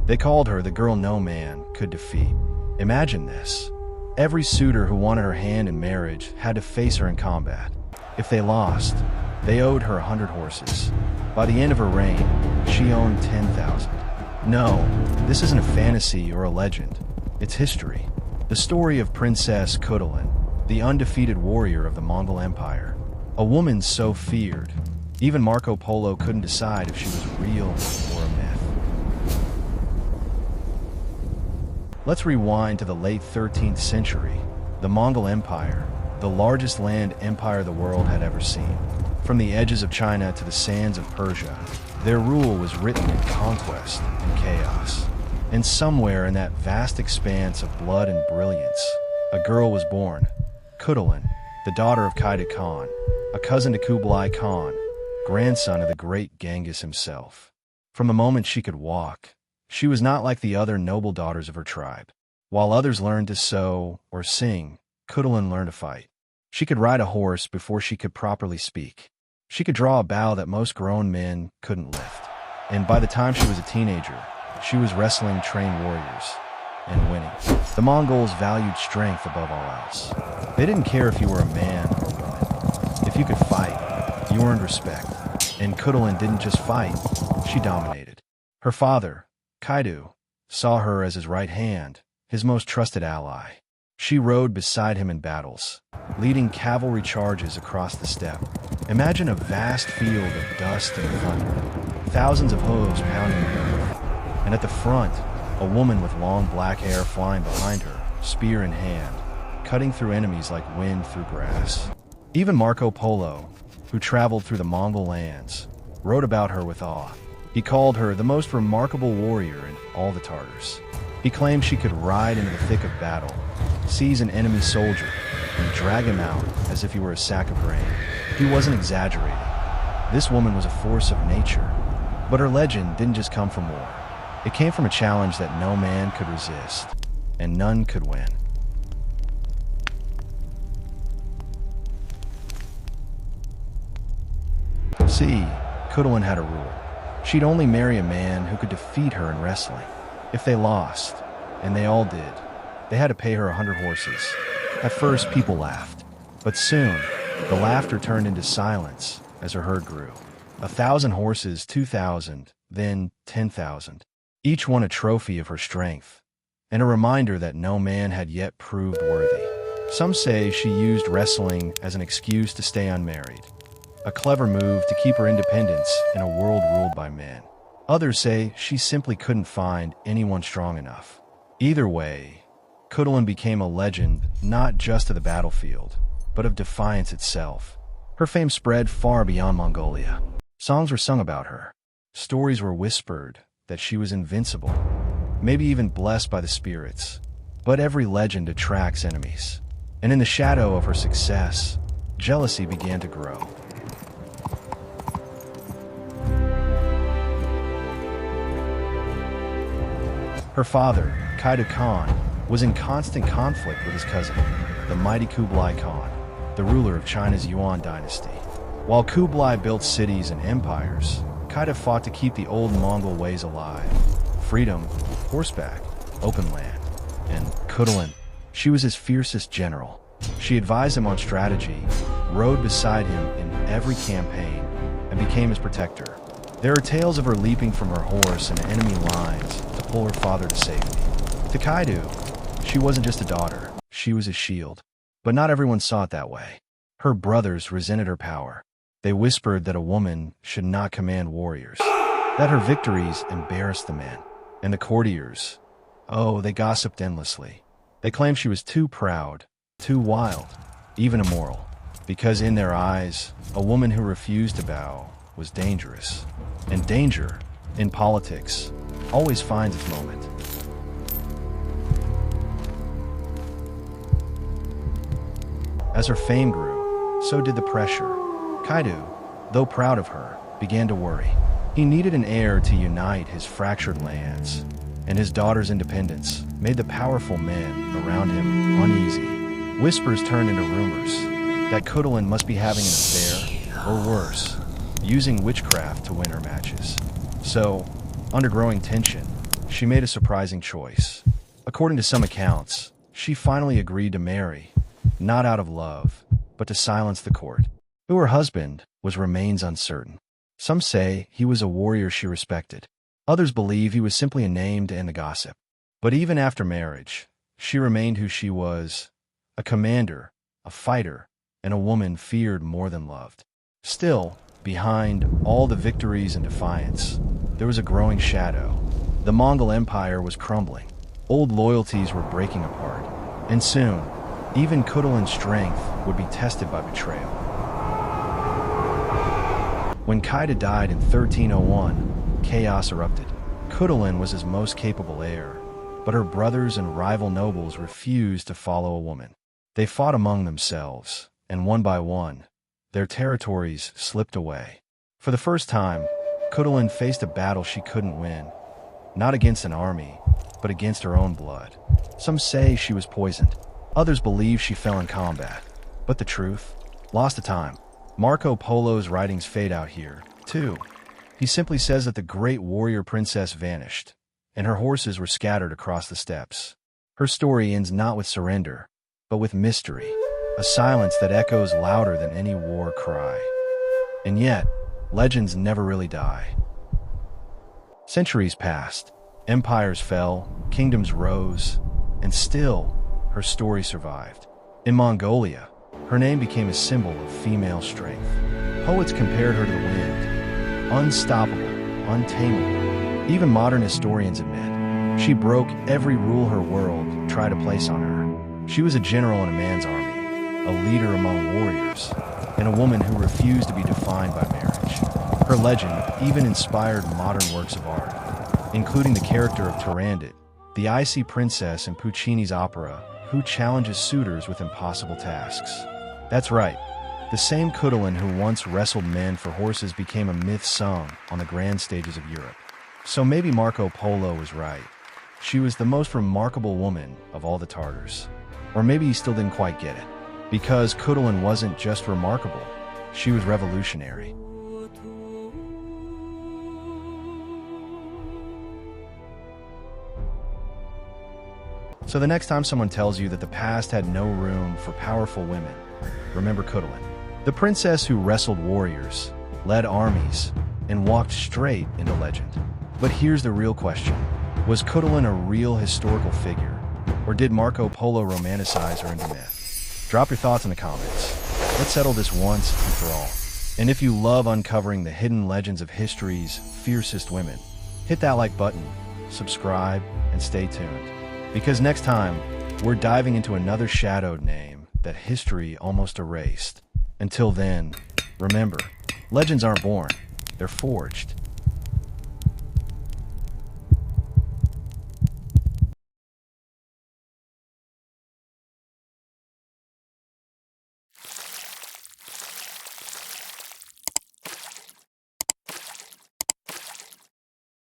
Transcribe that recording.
They called her the girl no man could defeat. Imagine this. Every suitor who wanted her hand in marriage had to face her in combat. If they lost, they owed her 100 horses. By the end of her reign, she owned 10,000. No, this isn't a fantasy or a legend. It's history. The story of Princess Khutulun, the undefeated warrior of the Mongol Empire. A woman so feared, even Marco Polo couldn't decide if she was real or a myth. Let's rewind to the late 13th century. The Mongol Empire, the largest land empire the world had ever seen. From the edges of China to the sands of Persia, their rule was written in conquest and chaos. And somewhere in that vast expanse of blood and brilliance, a girl was born, Khutulun, the daughter of Kaidu Khan, a cousin to Kublai Khan, grandson of the great Genghis himself. From the moment she could walk, she was not like the other noble daughters of her tribe. While others learned to sew or sing, Khutulun learned to fight. She could ride a horse before she could properly speak. She could draw a bow that most grown men couldn't lift. And by the time she was a teenager, she was wrestling trained warriors and winning. The Mongols valued strength above all else. They didn't care if you were a man or a woman. If you could fight, you earned respect. And Khutulun didn't just fight, she dominated. Her father, Kaidu, saw her as his right hand, his most trusted ally. She rode beside him in battles, leading cavalry charges across the steppe. Imagine a vast field of dust and thunder, thousands of hooves pounding the earth. And at the front, a woman with long black hair flying behind her, spear in hand, cutting through enemies like wind through grass. Even Marco Polo, who traveled through the Mongol lands, wrote about her with awe. He called her the most remarkable warrior in all the Tartars. He claimed she could ride into the thick of battle, seize an enemy soldier, and drag him out as if he were a sack of grain. He wasn't exaggerating. This woman was a force of nature. But her legend didn't just come from war. It came from a challenge that no man could resist, and none could win. See, Khutulun had a rule. She'd only marry a man who could defeat her in wrestling. If they lost, and they all did, they had to pay her 100 horses. At first, people laughed, but soon, the laughter turned into silence as her herd grew. 1,000 horses, 2,000, then 10,000. Each one a trophy of her strength, and a reminder that no man had yet proved worthy. Some say she used wrestling as an excuse to stay unmarried, a clever move to keep her independence in a world ruled by men. Others say she simply couldn't find anyone strong enough. Either way, Khutulun became a legend not just of the battlefield, but of defiance itself. Her fame spread far beyond Mongolia. Songs were sung about her. Stories were whispered that she was invincible, maybe even blessed by the spirits. But every legend attracts enemies. And in the shadow of her success, jealousy began to grow. Her father, Kaidu Khan, was in constant conflict with his cousin, the mighty Kublai Khan, the ruler of China's Yuan Dynasty. While Kublai built cities and empires, Kaidu fought to keep the old Mongol ways alive. Freedom, horseback, open land. And Khutulun, she was his fiercest general. She advised him on strategy, rode beside him in every campaign, and became his protector. There are tales of her leaping from her horse into enemy lines to pull her father to safety. To Kaidu, she wasn't just a daughter, she was his shield. But not everyone saw it that way. Her brothers resented her power. They whispered that a woman should not command warriors, that her victories embarrassed the men. And the courtiers, oh, they gossiped endlessly. They claimed she was too proud, too wild, even immoral. Because in their eyes, a woman who refused to bow was dangerous. And danger, in politics, always finds its moment. As her fame grew, so did the pressure. Kaidu, though proud of her, began to worry. He needed an heir to unite his fractured lands, and his daughter's independence made the powerful men around him uneasy. Whispers turned into rumors that Khutulun must be having an affair, or worse, using witchcraft to win her matches. So, under growing tension, she made a surprising choice. According to some accounts, she finally agreed to marry, not out of love, but to silence the court. Who her husband was remains uncertain. Some say he was a warrior she respected. Others believe he was simply a name to end the gossip. But even after marriage, she remained who she was, a commander, a fighter, and a woman feared more than loved. Still, behind all the victories and defiance, there was a growing shadow. The Mongol Empire was crumbling. Old loyalties were breaking apart. And soon, even Khutulun's strength would be tested by betrayal. When Kaidu died in 1301, chaos erupted. Khutulun was his most capable heir, but her brothers and rival nobles refused to follow a woman. They fought among themselves, and one by one, their territories slipped away. For the first time, Khutulun faced a battle she couldn't win, not against an army, but against her own blood. Some say she was poisoned. Others believe she fell in combat. But the truth? Lost to time. Marco Polo's writings fade out here, too. He simply says that the great warrior princess vanished, and her horses were scattered across the steppes. Her story ends not with surrender, but with mystery, a silence that echoes louder than any war cry. And yet, legends never really die. Centuries passed, empires fell, kingdoms rose, and still, her story survived. In Mongolia, her name became a symbol of female strength. Poets compared her to the wind, unstoppable, untamable. Even modern historians admit, she broke every rule her world tried to place on her. She was a general in a man's army, a leader among warriors, and a woman who refused to be defined by marriage. Her legend even inspired modern works of art, including the character of Turandot, the icy princess in Puccini's opera, who challenges suitors with impossible tasks. That's right, the same Khutulun who once wrestled men for horses became a myth sung on the grand stages of Europe. So maybe Marco Polo was right. She was the most remarkable woman of all the Tartars. Or maybe he still didn't quite get it. Because Khutulun wasn't just remarkable, she was revolutionary. So the next time someone tells you that the past had no room for powerful women, remember Khutulun, the princess who wrestled warriors, led armies, and walked straight into legend. But here's the real question. Was Khutulun a real historical figure, or did Marco Polo romanticize her into myth? Drop your thoughts in the comments. Let's settle this once and for all. And if you love uncovering the hidden legends of history's fiercest women, hit that like button, subscribe, and stay tuned. Because next time, we're diving into another shadowed name that history almost erased. Until then, remember, legends aren't born, they're forged.